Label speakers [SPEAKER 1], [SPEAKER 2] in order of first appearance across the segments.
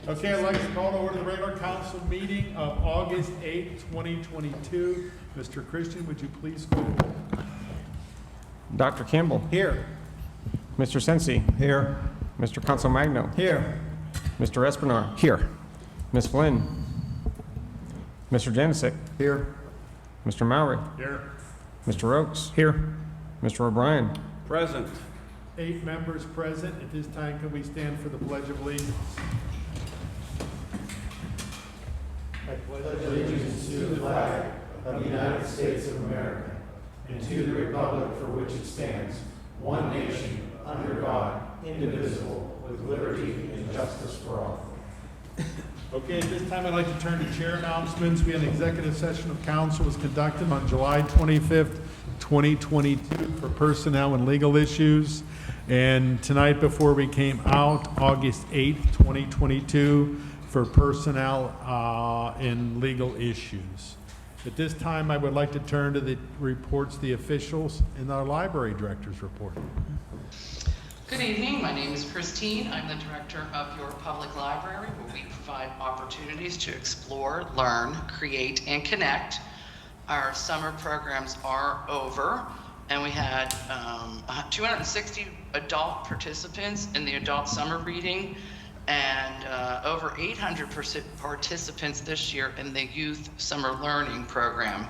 [SPEAKER 1] Okay, I'd like to call to order the regular council meeting of August 8th, 2022. Mr. Christian, would you please call the roll?
[SPEAKER 2] Dr. Campbell.
[SPEAKER 1] Here.
[SPEAKER 2] Mr. Sensi.
[SPEAKER 1] Here.
[SPEAKER 2] Mr. Consul Magno.
[SPEAKER 1] Here.
[SPEAKER 2] Mr. Espinard.
[SPEAKER 3] Here.
[SPEAKER 2] Ms. Flynn. Mr. Janisic.
[SPEAKER 3] Here.
[SPEAKER 2] Mr. Mowry.
[SPEAKER 1] Here.
[SPEAKER 2] Mr. Oakes.
[SPEAKER 3] Here.
[SPEAKER 2] Mr. O'Brien.
[SPEAKER 4] Present.
[SPEAKER 1] 8 members present. At this time, can we stand for the Pledge of Allegiance?
[SPEAKER 5] of the United States of America, and to the republic for which it stands, one nation, under God, indivisible, with liberty and justice for all.
[SPEAKER 1] Okay, at this time, I'd like to turn to chair announcements. We had an executive session of council was conducted on July 25th, 2022 for personnel and legal issues. And tonight, before we came out, August 8th, 2022, for personnel and legal issues. At this time, I would like to turn to the reports, the officials, and our library director's report.
[SPEAKER 6] Good evening. My name is Christine. I'm the director of your public library, where we provide opportunities to explore, learn, create, and connect. Our summer programs are over, and we had 260 adult participants in the adult summer reading, and over 800 participants this year in the youth summer learning program.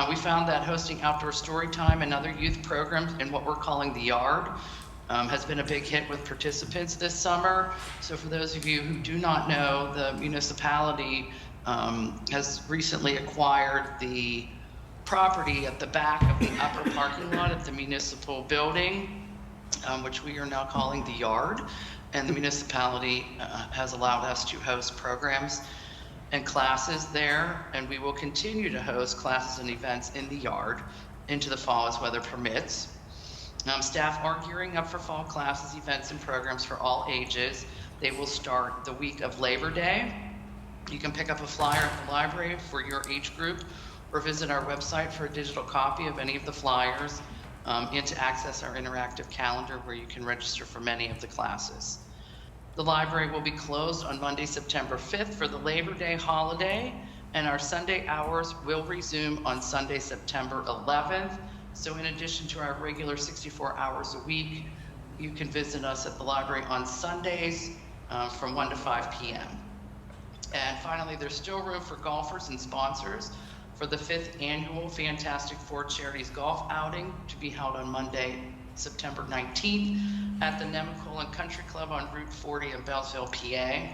[SPEAKER 6] We found that hosting outdoor story time and other youth programs in what we're calling the yard has been a big hit with participants this summer. So for those of you who do not know, the municipality has recently acquired the property at the back of the upper parking lot of the municipal building, which we are now calling the yard. And the municipality has allowed us to host programs and classes there, and we will continue to host classes and events in the yard into the fall as weather permits. Staff are gearing up for fall classes, events, and programs for all ages. They will start the week of Labor Day. You can pick up a flyer at the library for your age group, or visit our website for a digital copy of any of the flyers, and to access our interactive calendar where you can register for many of the classes. The library will be closed on Monday, September 5th for the Labor Day holiday, and our Sunday hours will resume on Sunday, September 11th. So in addition to our regular 64 hours a week, you can visit us at the library on Sundays from 1 to 5 p.m. And finally, there's still room for golfers and sponsors for the 5th annual Fantastic Four Charities Golf Outing to be held on Monday, September 19th at the Nemacolin Country Club on Route 40 in Belleville, PA.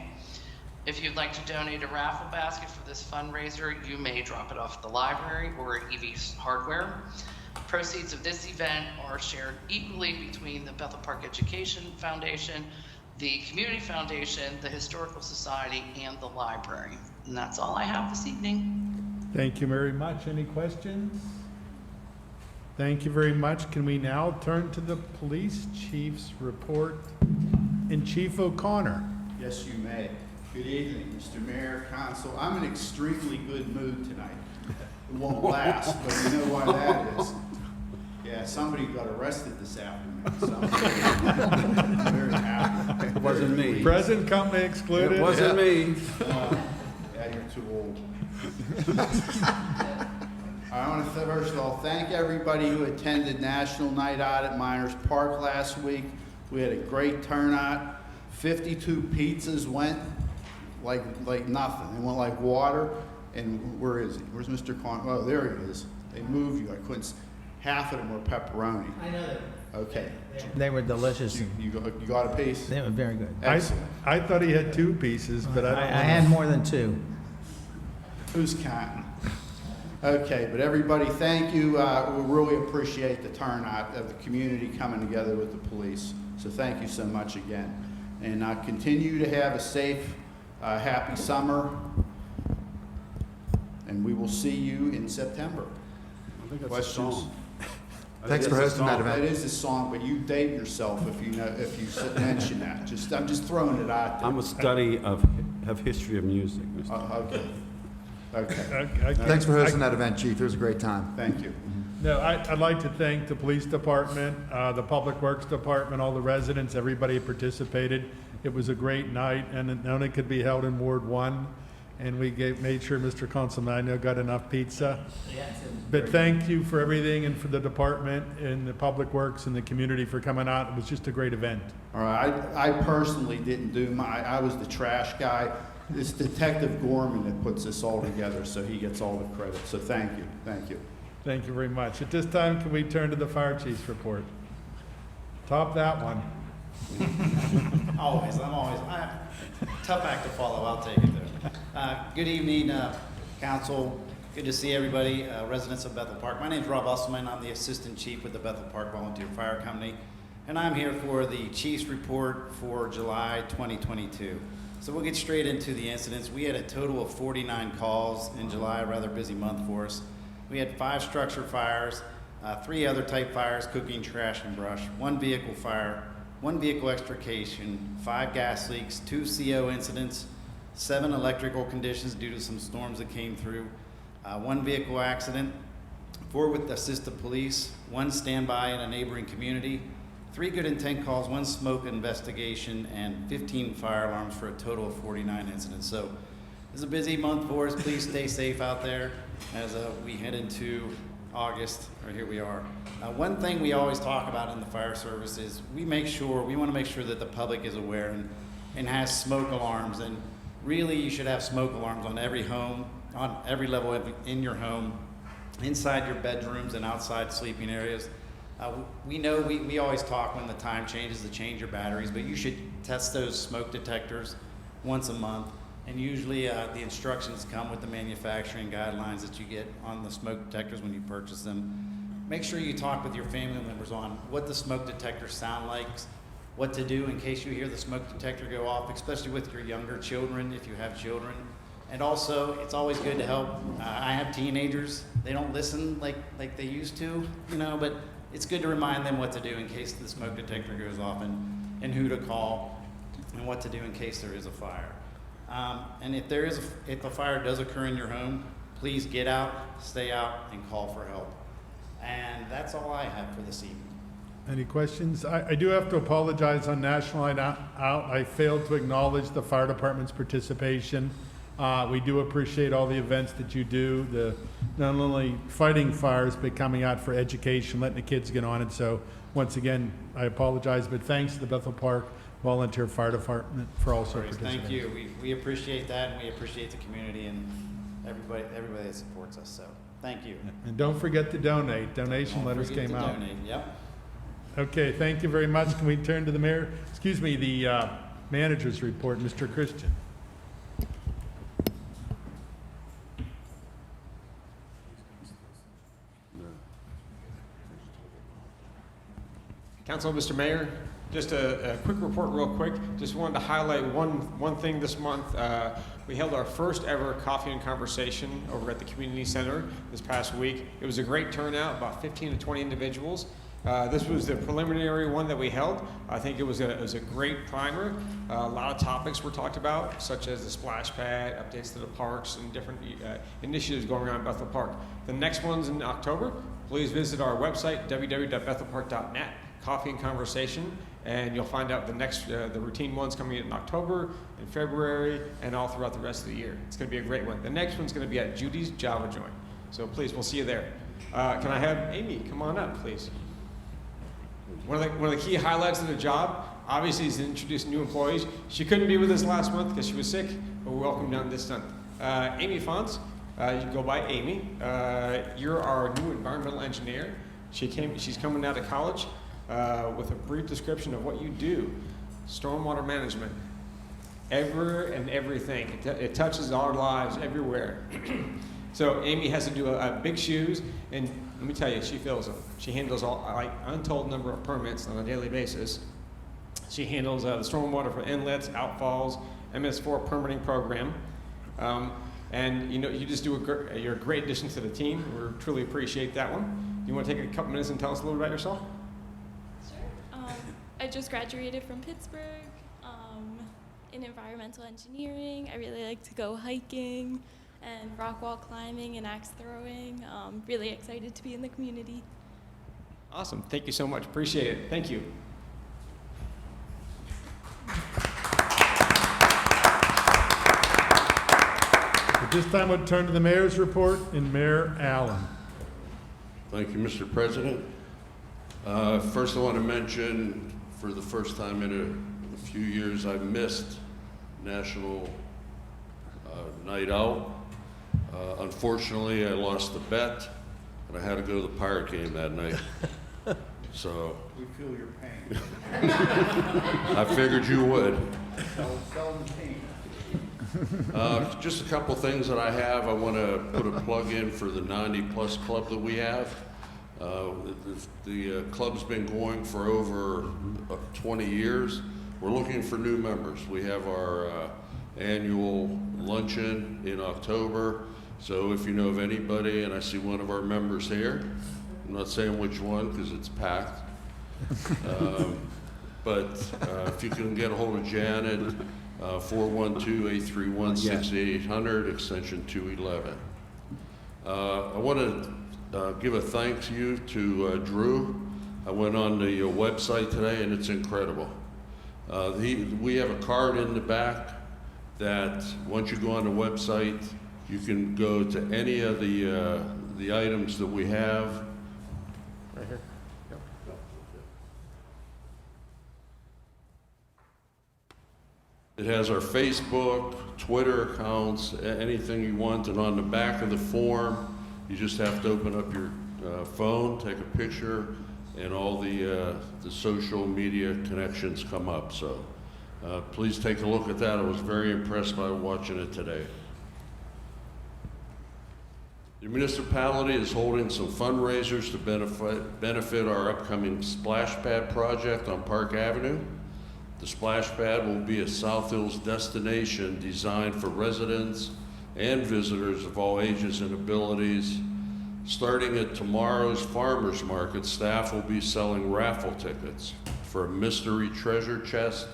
[SPEAKER 6] If you'd like to donate a raffle basket for this fundraiser, you may drop it off at the library or at EV Hardware. Proceeds of this event are shared equally between the Bethel Park Education Foundation, the Community Foundation, the Historical Society, and the library. And that's all I have this evening.
[SPEAKER 1] Thank you very much. Any questions? Thank you very much. Can we now turn to the police chief's report? And Chief O'Connor.
[SPEAKER 7] Yes, you may. Good evening, Mr. Mayor, Council. I'm in extremely good mood tonight. It won't last, but you know why that is. Yeah, somebody got arrested this afternoon, so I'm very happy.
[SPEAKER 4] It wasn't me.
[SPEAKER 1] Present company excluded.
[SPEAKER 4] It wasn't me.
[SPEAKER 7] Yeah, you're too old. I want to first of all thank everybody who attended National Night Out at Miners Park last week. We had a great turnout. 52 pizzas went like nothing. They went like water. And where is he? Where's Mr. Con? Oh, there he is. They moved you. I couldn't. Half of them were pepperoni.
[SPEAKER 5] I know that.
[SPEAKER 7] Okay.
[SPEAKER 3] They were delicious.
[SPEAKER 7] You got a piece?
[SPEAKER 3] They were very good.
[SPEAKER 7] Excellent.
[SPEAKER 1] I thought he had 2 pieces, but I
[SPEAKER 3] I
[SPEAKER 1] don't know.
[SPEAKER 3] had more than 2.
[SPEAKER 7] Who's counting? Okay, but everybody, thank you. We really appreciate the turnout of the community coming together with the police. So thank you so much again. And continue to have a safe, happy summer. And we will see you in September.
[SPEAKER 4] I think that's
[SPEAKER 7] Questions?
[SPEAKER 4] a song.
[SPEAKER 3] Thanks for hosting that event.
[SPEAKER 7] It is a song, but you date yourself if you mention that. I'm just throwing it out there.
[SPEAKER 4] I'm a study of history of music, Mr.
[SPEAKER 7] Okay. Okay.
[SPEAKER 3] Thanks for hosting that event, Chief. It was a great time.
[SPEAKER 7] Thank you.
[SPEAKER 1] No, I'd like to thank the police department, the public works department, all the residents, everybody who participated. It was a great night, and it only could be held in Ward 1, and we made sure Mr. Consolmagno got enough pizza. But thank you for everything, and for the department and the Public Works and the community for coming out. It was just a great event.
[SPEAKER 7] All right, I personally didn't do I was the trash guy. It's Detective Gorman that puts this all together, so he gets all the credit. So thank you, thank you.
[SPEAKER 1] Thank you very much. At this time, can we turn to the fire chief's report? Top that one.
[SPEAKER 8] Always, tough act to follow, I'll take it there. Good evening, council, good to see everybody, residents of Bethel Park. My name's Rob Usselman, I'm the Assistant Chief with the Bethel Park Volunteer Fire Company, and I'm here for the Chief's report for July 2022. So we'll get straight into the incidents. We had a total of 49 calls in July, a rather busy month for us. We had 5 structure fires, 3 other type fires, cooking, trash, and brush, 1 vehicle fire, 1 vehicle extrication, 5 gas leaks, 2 CO incidents, 7 electrical conditions due to some storms that came through, 1 vehicle accident, 4 with assisted police, 1 standby in a neighboring community, 3 good intent calls, 1 smoke investigation, and 15 fire alarms for a total of 49 incidents. So this is a busy month for us. Please stay safe out there as we head into August, or here we are. One thing we always talk about in the fire service is we want to make sure that the public is aware and has smoke alarms. And really, you should have smoke alarms on every home, on every level in your home, inside your bedrooms and outside sleeping areas. We know we always talk when the time changes to change your batteries, but you should test those smoke detectors once a month. And usually the instructions come with the manufacturing guidelines that you get on the smoke detectors when you purchase them. Make sure you talk with your family members on what the smoke detectors sound like, what to do in case you hear the smoke detector go off, especially with your younger children, if you have children. And also, it's always good to help. I have teenagers. They don't listen like they used to, but it's good to remind them what to do in case the smoke detector goes off, and who to call and what to do in case there is a fire. And if a fire does occur in your home, please get out, stay out, and call for help. And that's all I have for this evening.
[SPEAKER 1] Any questions? I do have to apologize on National Night Out. I failed to acknowledge the fire department's participation. We do appreciate all the events that you do, not only fighting fires, but coming out for education, letting the kids get on it. So once again, I apologize, but thanks to the Bethel Park Volunteer Fire Department for also participating.
[SPEAKER 8] Thank you. We appreciate that, and we appreciate the community and everybody that supports us. So thank you.
[SPEAKER 1] And don't forget to donate. Donation letters came out.
[SPEAKER 8] Donate. Yep.
[SPEAKER 1] Okay, thank you very much. Can we turn to the the manager's report, Mr. Christian?
[SPEAKER 2] Council, Mr. Mayor, just a quick report real quick. Just wanted to highlight one thing this month. We held our first ever coffee and conversation over at the community center this past week. It was a great turnout, about 15 to 20 individuals. This was the preliminary one that we held. I think it was a great primer. A lot of topics were talked about, such as the splash pad, updates to the parks, and different initiatives going on in Bethel Park. The next one's in October. Please visit our website, www.bethelpark.net. Coffee and conversation, and you'll find out the routine ones coming in October, in February, and all throughout the rest of the year. It's going to be a great one. The next one's going to be at Judy's Java Joint. So please, we'll see you there. Can I have Amy come on up, please? One of the key highlights of the job, obviously, is to introduce new employees. She couldn't be with us last month because she was sick, but we're welcome down this month. Amy Fonts, you can go by Amy. You're our new environmental engineer. She's coming out of college. With a brief description of what you do, stormwater management, everything. It touches our lives everywhere. So Amy has to do big shoes, and let me tell you, she fills them. She handles untold number of permits on a daily basis. She handles the stormwater for inlets, outfalls, MS4 permitting program, and you just you're a great addition to the team. We truly appreciate that one. You want to take a couple minutes and tell us a little about yourself?
[SPEAKER 9] I just graduated from Pittsburgh in environmental engineering. I really like to go hiking and rock wall climbing and axe throwing. Really excited to be in the community.
[SPEAKER 2] Awesome. Thank you so much. Appreciate it. Thank you.
[SPEAKER 1] At this time, we'll turn to the mayor's report and Mayor Allen.
[SPEAKER 10] Thank you, Mr. President. First, I want to mention, for the first time in a few years, I missed National Night Out. Unfortunately, I lost the bet, and I had to go to the Pirate game that night. So
[SPEAKER 7] We feel your pain.
[SPEAKER 10] I figured you would.
[SPEAKER 7] Sell the pain.
[SPEAKER 10] Just a couple things that I have. I want to put a plug in for the 90-plus club that we have. The club's been going for over 20 years. We're looking for new members. We have our annual luncheon in October. So if you know of anybody, and I see one of our members here, I'm not saying which one because it's packed. But if you can get a hold of Janet, 412-831-6800, extension 211. I want to give a thank you to Drew. I went on the website today and it's incredible. We have a card in the back that once you go on the website, you can go to any of the items that we have.
[SPEAKER 2] Right here. Yep.
[SPEAKER 10] It has our Facebook, Twitter accounts, anything you want, and on the back of the form, you just have to open up your phone, take a picture, and all the social media connections come up. So please take a look at that. I was very impressed by watching it today. The municipality is holding some fundraisers to benefit our upcoming splash pad project on Park Avenue. The splash pad will be a South Hills destination designed for residents and visitors of all ages and abilities. Starting at tomorrow's farmers market, staff will be selling raffle tickets for a mystery treasure chest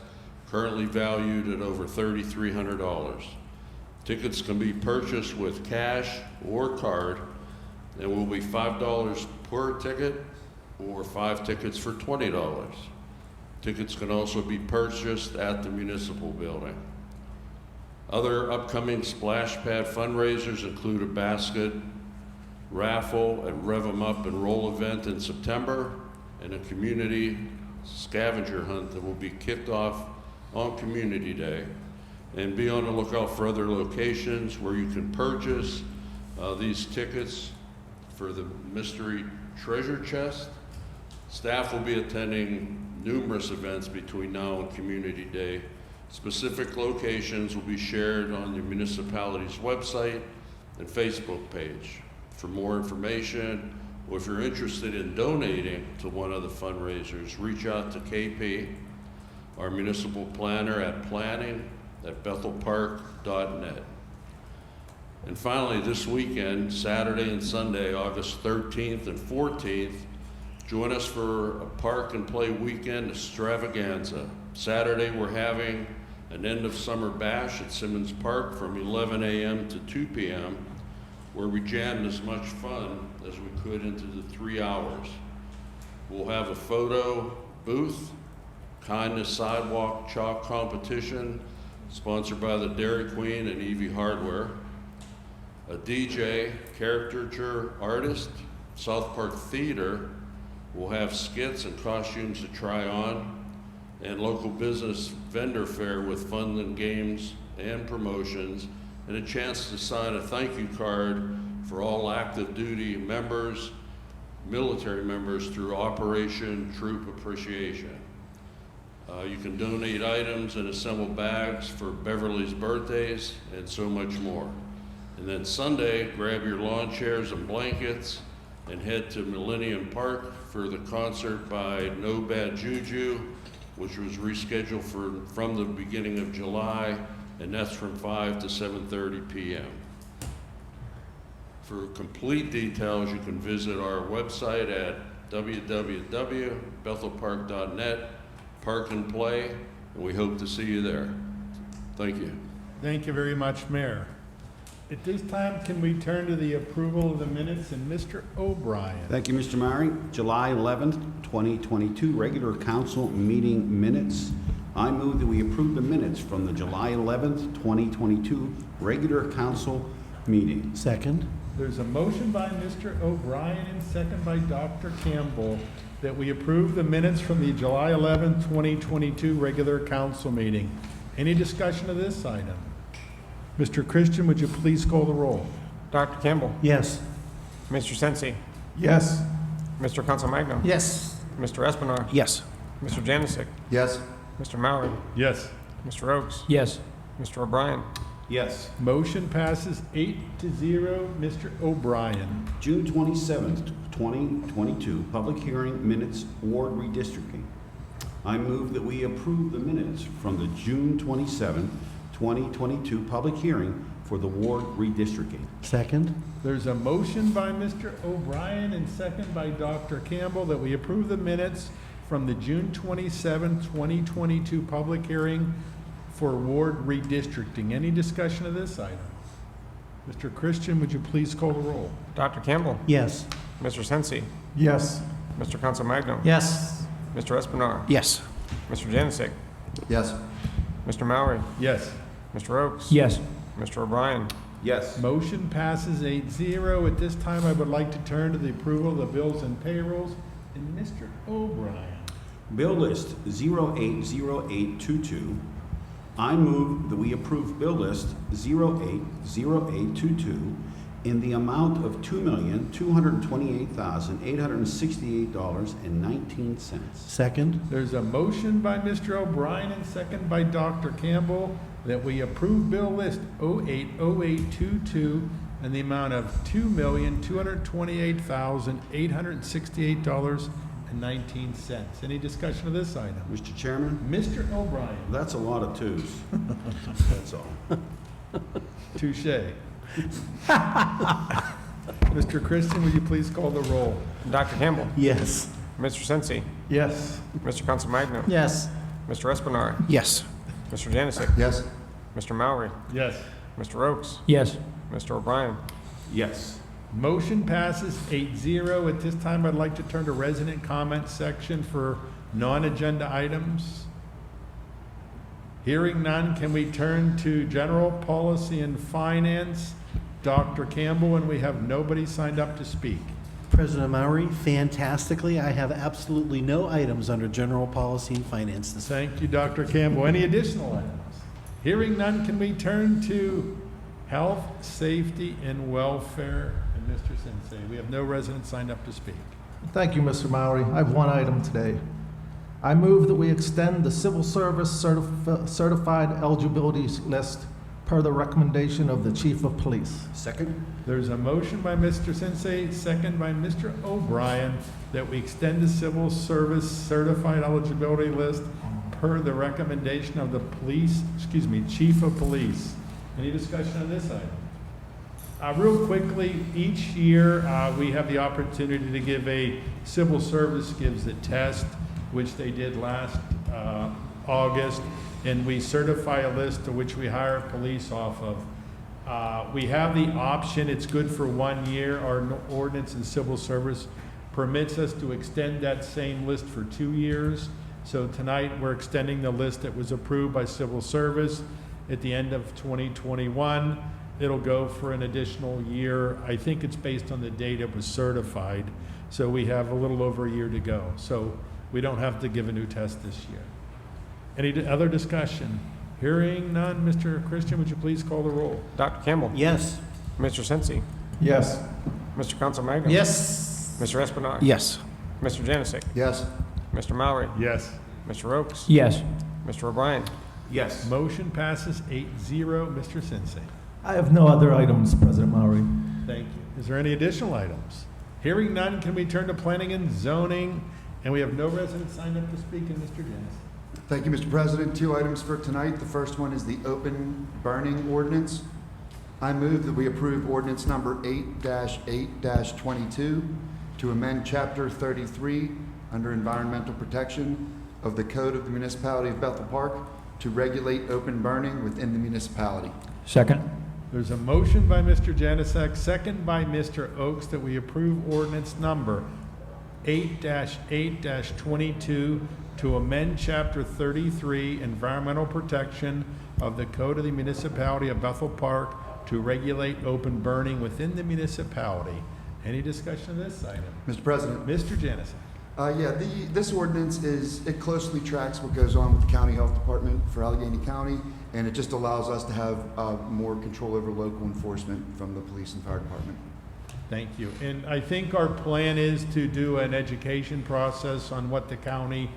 [SPEAKER 10] currently valued at over $3,300. Tickets can be purchased with cash or card and will be $5 per ticket or 5 tickets for $20. Tickets can also be purchased at the municipal building. Other upcoming splash pad fundraisers include a basket raffle and Rev 'em Up and Roll event in September and a community scavenger hunt that will be kicked off on Community Day. And be on the lookout for other locations where you can purchase these tickets for the mystery treasure chest. Staff will be attending numerous events between now and Community Day. Specific locations will be shared on the municipality's website and Facebook page. For more information, or if you're interested in donating to one of the fundraisers, reach out to KP, our municipal planner, at planning@bethelpark.net. And finally, this weekend, Saturday and Sunday, August 13th and 14th, join us for a Park and Play weekend extravaganza. Saturday, we're having an end of summer bash at Simmons Park from 11 a.m. to 2 p.m., where we jammed as much fun as we could into the 3 hours. We'll have a photo booth, kindness sidewalk chalk competition, sponsored by the Dairy Queen and EV Hardware, a DJ, caricature artist, South Park Theater will have skits and costumes to try on, and local business vendor fair with fun and games and promotions, and a chance to sign a thank you card for all active duty members, military members through Operation Troop Appreciation. You can donate items and assemble bags for Beverly's birthdays and so much more. And then Sunday, grab your lawn chairs and blankets and head to Millennium Park for the concert by No Bad Juju, which was rescheduled from the beginning of July, and that's from 5 to 7:30 p.m. For complete details, you can visit our website at www.bethelpark.net, Park and Play, and we hope to see you there. Thank you.
[SPEAKER 1] Thank you very much, Mayor. At this time, can we turn to the approval of the minutes, and Mr. O'Brien?
[SPEAKER 4] Thank you, Mr. Murray. July 11th, 2022, regular council meeting minutes. I move that we approve the minutes from the July 11th, 2022, regular council meeting.
[SPEAKER 3] Second.
[SPEAKER 1] There's a motion by Mr. O'Brien and second by Dr. Campbell that we approve the minutes from the July 11, 2022 regular council meeting. Any discussion of this item? Mr. Christian, would you please call the roll?
[SPEAKER 2] Dr. Campbell,
[SPEAKER 3] Yes.
[SPEAKER 2] Mr. Sensi,
[SPEAKER 1] Yes.
[SPEAKER 2] Mr. Consolmagno,
[SPEAKER 3] Yes.
[SPEAKER 2] Mr. Espinard,
[SPEAKER 3] Yes.
[SPEAKER 2] Mr. Janisic,
[SPEAKER 3] Yes.
[SPEAKER 2] Mr. Maury,
[SPEAKER 1] Yes.
[SPEAKER 2] Mr. Oakes,
[SPEAKER 3] Yes.
[SPEAKER 2] Mr. O'Brien.
[SPEAKER 4] Yes.
[SPEAKER 1] Motion passes 8-0. Mr. O'Brien.
[SPEAKER 4] June 27th, 2022, public hearing minutes, ward redistricting. I move that we approve the minutes from the June 27th, 2022 public hearing for the ward redistricting.
[SPEAKER 3] Second.
[SPEAKER 1] There's a motion by Mr. O'Brien and second by Dr. Campbell that we approve the minutes from the June 27, 2022 public hearing for ward redistricting. Any discussion of this item? Mr. Christian, would you please call the roll?
[SPEAKER 2] Dr. Campbell,
[SPEAKER 3] Yes.
[SPEAKER 2] Mr. Sensi,
[SPEAKER 1] Yes.
[SPEAKER 2] Mr. Consolmagno,
[SPEAKER 3] Yes.
[SPEAKER 2] Mr. Espinard,
[SPEAKER 3] Yes.
[SPEAKER 2] Mr. Janisic,
[SPEAKER 3] Yes.
[SPEAKER 2] Mr. Maury,
[SPEAKER 1] Yes.
[SPEAKER 2] Mr. Oakes,
[SPEAKER 3] Yes.
[SPEAKER 2] Mr. O'Brien.
[SPEAKER 4] Yes.
[SPEAKER 1] Motion passes 8-0. At this time, I would like to turn to the approval of the bills and payrolls. And Mr. O'Brien.
[SPEAKER 4] Bill list 080822. I move that we approve bill list 080822 in the amount of $2,228,868.19.
[SPEAKER 3] Second.
[SPEAKER 1] There's a motion by Mr. O'Brien and second by Dr. Campbell that we approve bill list 080822 in the amount of $2,228,868.19. Any discussion of this item?
[SPEAKER 4] Mr. Chairman,
[SPEAKER 1] Mr. O'Brien.
[SPEAKER 4] that's a lot of twos. That's all.
[SPEAKER 1] Touche. Mr. Christian, will you please call the roll?
[SPEAKER 2] Dr. Campbell,
[SPEAKER 3] Yes.
[SPEAKER 2] Mr. Sensi,
[SPEAKER 1] Yes.
[SPEAKER 2] Mr. Consolmagno,
[SPEAKER 3] Yes.
[SPEAKER 2] Mr. Espinard,
[SPEAKER 3] Yes.
[SPEAKER 2] Mr. Janisic,
[SPEAKER 3] Yes.
[SPEAKER 2] Mr. Maury,
[SPEAKER 1] Yes.
[SPEAKER 2] Mr. Oakes,
[SPEAKER 3] Yes.
[SPEAKER 2] Mr. O'Brien.
[SPEAKER 4] Yes.
[SPEAKER 1] Motion passes 8-0. At this time, I'd like to turn to resident comment section for non-agenda items. Hearing none, can we turn to general policy and finance? Dr. Campbell, and we have nobody signed up to speak.
[SPEAKER 11] President Maury, fantastically, I have absolutely no items under general policy and finance this
[SPEAKER 1] Thank you, Dr. Campbell. Any additional items? Hearing none, can we turn to health, safety, and welfare? And Mr. Sensei, we have no residents signed up to speak.
[SPEAKER 5] Thank you, Mr. Maury. I have one item today. I move that we extend the civil service certified eligibility list per the recommendation of the chief of police.
[SPEAKER 4] Second?
[SPEAKER 1] There's a motion by Mr. Sensei, second by Mr. O'Brien, that we extend the civil service certified eligibility list per the recommendation of the chief of police. Any discussion on this item? Real quickly, each year we have the opportunity to give a civil service gives a test, which they did last August, and we certify a list to which we hire police off of. We have the option, it's good for 1 year. Our ordinance and civil service permits us to extend that same list for 2 years. So tonight, we're extending the list that was approved by civil service at the end of 2021. It'll go for an additional year. I think it's based on the date it was certified. So we have a little over a year to go. So we don't have to give a new test this year. Any other discussion? Hearing none, Mr. Christian, would you please call the roll?
[SPEAKER 2] Dr. Campbell,
[SPEAKER 11] Yes.
[SPEAKER 2] Mr. Sensi,
[SPEAKER 5] Yes.
[SPEAKER 2] Mr. Consolmagno,
[SPEAKER 3] Yes.
[SPEAKER 2] Mr. Espinard,
[SPEAKER 11] Yes.
[SPEAKER 2] Mr. Janisic,
[SPEAKER 3] Yes.
[SPEAKER 2] Mr. Maury,
[SPEAKER 1] Yes.
[SPEAKER 2] Mr. Oakes,
[SPEAKER 5] Yes.
[SPEAKER 2] Mr. O'Brien.
[SPEAKER 4] Yes.
[SPEAKER 1] Motion passes 8-0. Mr. Sensei.
[SPEAKER 5] I have no other items, President Maury.
[SPEAKER 1] Thank you. Is there any additional items? Hearing none, can we turn to planning and zoning? And we have no residents signed up to speak, and Mr. Dennis.
[SPEAKER 3] Thank you, Mr. President. 2 items for tonight. The first one is the open burning ordinance. I move that we approve ordinance number 8-8-22 to amend Chapter 33 under environmental protection of the Code of the Municipality of Bethel Park to regulate open burning within the municipality.
[SPEAKER 5] Second.
[SPEAKER 1] There's a motion by Mr. Janusik, second by Mr. Oakes, that we approve ordinance number 8-8-22 to amend Chapter 33, Environmental Protection of the Code of the Municipality of Bethel Park to regulate open burning within the municipality. Any discussion of this item?
[SPEAKER 3] Mr. President.
[SPEAKER 1] Mr. Janusik.
[SPEAKER 3] This ordinance it closely tracks what goes on with the county health department for Allegheny County, and it just allows us to have more control over local enforcement from the police and fire department.
[SPEAKER 1] Thank you. And I think our plan is to do an education process on what the county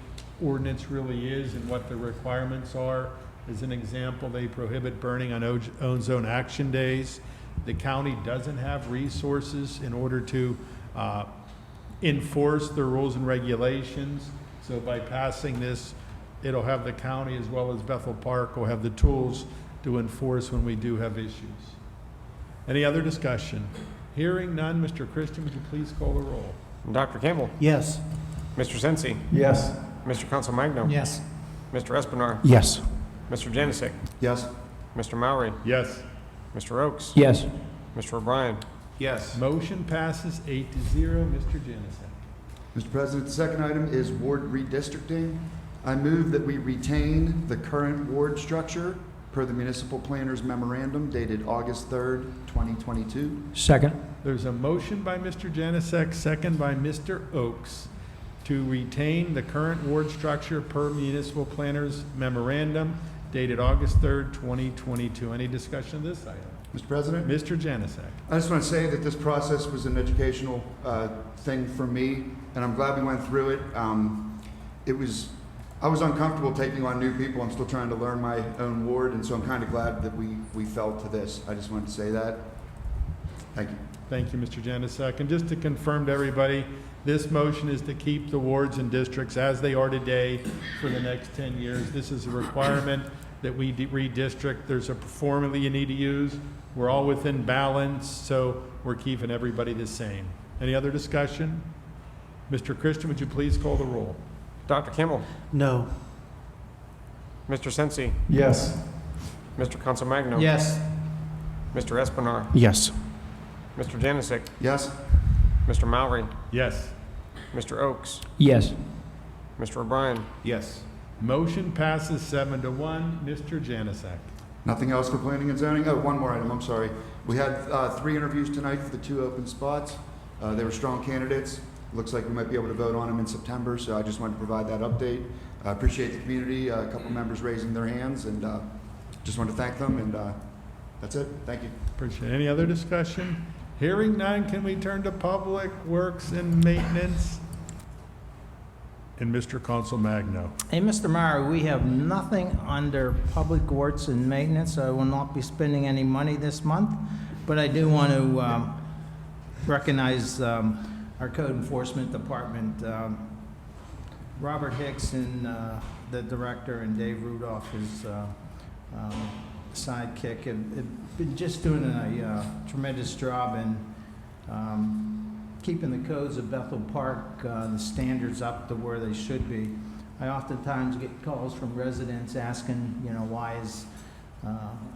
[SPEAKER 1] ordinance really is and what the requirements are. As an example, they prohibit burning on own zone action days. The county doesn't have resources in order to enforce the rules and regulations. So by passing this, it'll have the county as well as Bethel Park will have the tools to enforce when we do have issues. Any other discussion? Hearing none, Mr. Christian, would you please call the roll?
[SPEAKER 2] Dr. Campbell.
[SPEAKER 11] Yes.
[SPEAKER 2] Mr. Sensi.
[SPEAKER 5] Yes.
[SPEAKER 2] Mr. Consolmagno.
[SPEAKER 11] Yes.
[SPEAKER 2] Mr. Espinard.
[SPEAKER 11] Yes.
[SPEAKER 2] Mr. Janusik.
[SPEAKER 3] Yes.
[SPEAKER 2] Mr. Mowry.
[SPEAKER 1] Yes.
[SPEAKER 2] Mr. Oakes.
[SPEAKER 11] Yes.
[SPEAKER 2] Mr. O'Brien.
[SPEAKER 4] Yes.
[SPEAKER 1] Motion passes 8-0. Mr. Janusik.
[SPEAKER 3] Mr. President, the second item is ward redistricting. I move that we retain the current ward structure per the municipal planner's memorandum dated August 3rd, 2022.
[SPEAKER 11] Second.
[SPEAKER 1] There's a motion by Mr. Janusik, second by Mr. Oakes, to retain the current ward structure per municipal planner's memorandum dated August 3rd, 2022. Any discussion of this item?
[SPEAKER 3] Mr. President?
[SPEAKER 1] Mr. Janusik.
[SPEAKER 3] I just want to say that this process was an educational thing for me, and I'm glad we went through it. I was uncomfortable taking on new people. I'm still trying to learn my own ward, and so I'm kind of glad that we fell to this. I just wanted to say that. Thank you.
[SPEAKER 1] Thank you, Mr. Janusik. And just to confirm to everybody, this motion is to keep the wards and districts as they are today for the next 10 years. This is a requirement that we redistrict. There's a formula you need to use. We're all within balance, so we're keeping everybody the same. Any other discussion? Mr. Christian, would you please call the roll?
[SPEAKER 2] Dr. Campbell.
[SPEAKER 11] No.
[SPEAKER 2] Mr. Sensi.
[SPEAKER 5] Yes.
[SPEAKER 2] Mr. Consolmagno.
[SPEAKER 11] Yes.
[SPEAKER 2] Mr. Espinard.
[SPEAKER 11] Yes.
[SPEAKER 2] Mr. Janusik.
[SPEAKER 3] Yes?
[SPEAKER 2] Mr. Mowry.
[SPEAKER 1] Yes.
[SPEAKER 2] Mr. Oakes.
[SPEAKER 11] Yes.
[SPEAKER 2] Mr. O'Brien.
[SPEAKER 4] Yes.
[SPEAKER 1] Motion passes 7-1. Mr. Janusik.
[SPEAKER 3] Nothing else for planning and zoning? Oh, one more item, I'm sorry. We had 3 interviews tonight for the 2 open spots. They were strong candidates. Looks like we might be able to vote on them in September, so I just wanted to provide that update. I appreciate the community, a couple members raising their hands, and just want to thank them, and that's it. Thank you.
[SPEAKER 1] Appreciate it. Any other discussion? Hearing none, can we turn to Public Works and Maintenance? And Mr. Consolmagno.
[SPEAKER 12] Hey, Mr. Maurer, we have nothing under Public Works and Maintenance. I will not be spending any money this month, but I do want to recognize our Code Enforcement Department. Robert Hicks and the director, and Dave Rudolph, his sidekick, have been just doing a tremendous job in keeping the codes of Bethel Park, the standards up to where they should be. I oftentimes get calls from residents asking, you know, why is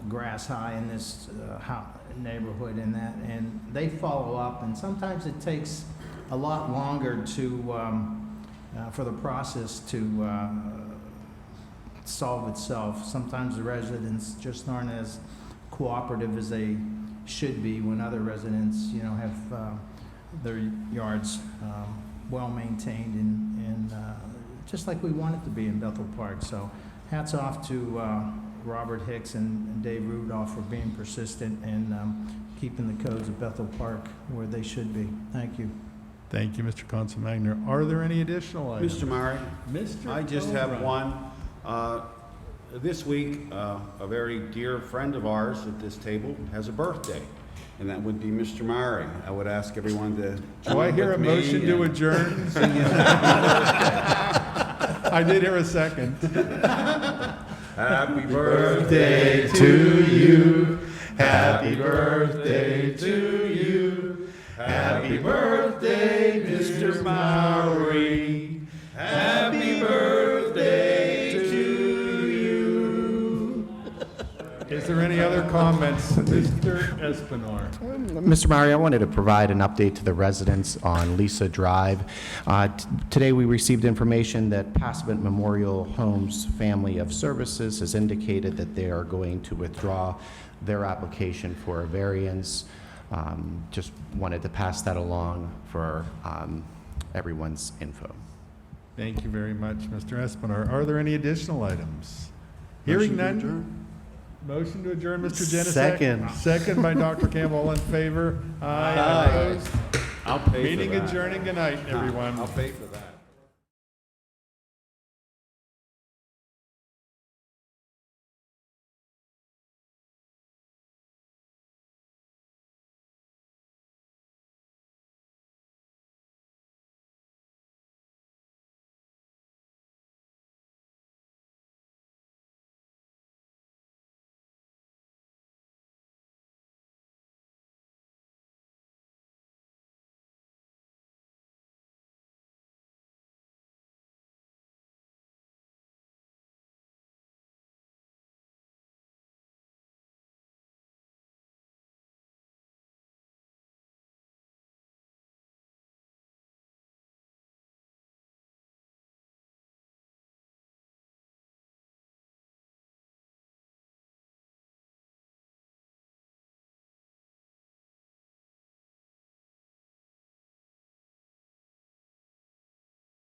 [SPEAKER 12] grass high in this neighborhood and that, and they follow up, and sometimes it takes a lot longer to for the process to solve itself. Sometimes the residents just aren't as cooperative as they should be when other residents, you know, have their yards well maintained and just like we want it to be in Bethel Park. So hats off to Robert Hicks and Dave Rudolph for being persistent and keeping the codes of Bethel Park where they should be. Thank you.
[SPEAKER 1] Thank you, Mr. Consolmagno. Are there any additional items?
[SPEAKER 4] Mr. Murray,
[SPEAKER 1] Mr.
[SPEAKER 4] I just have
[SPEAKER 1] O'Brien.
[SPEAKER 4] one. This week, a very dear friend of ours at this table has a birthday, and that would be Mr. Murray. I would ask everyone to
[SPEAKER 1] Do I hear a
[SPEAKER 4] join with me
[SPEAKER 1] motion to
[SPEAKER 4] and
[SPEAKER 1] adjourn?
[SPEAKER 4] sing his
[SPEAKER 1] I did hear a second.
[SPEAKER 4] happy
[SPEAKER 1] Birthday to you. Happy birthday to you. Happy birthday, Mr. Mowry. Happy birthday to you. Is there any other comments? Mr. Espinor.
[SPEAKER 13] Mr. Maury, I wanted to provide an update to the residents on Lisa Drive. Today, we received information that Passavant Memorial Homes Family of Services has indicated that they are going to withdraw their application for a variance. Just wanted to pass that along for everyone's info.
[SPEAKER 1] Thank you very much, Mr. Espinor. Are there any additional items? Hearing none. Motion to adjourn, Mr. Genesek.
[SPEAKER 11] Second.
[SPEAKER 1] Second by Dr. Campbell. All in favor? Aye.
[SPEAKER 11] Aye.
[SPEAKER 1] Opposed?
[SPEAKER 4] I'll pay for
[SPEAKER 1] Meeting
[SPEAKER 4] that.
[SPEAKER 1] adjourning. Good night, everyone.
[SPEAKER 4] I'll pay for that.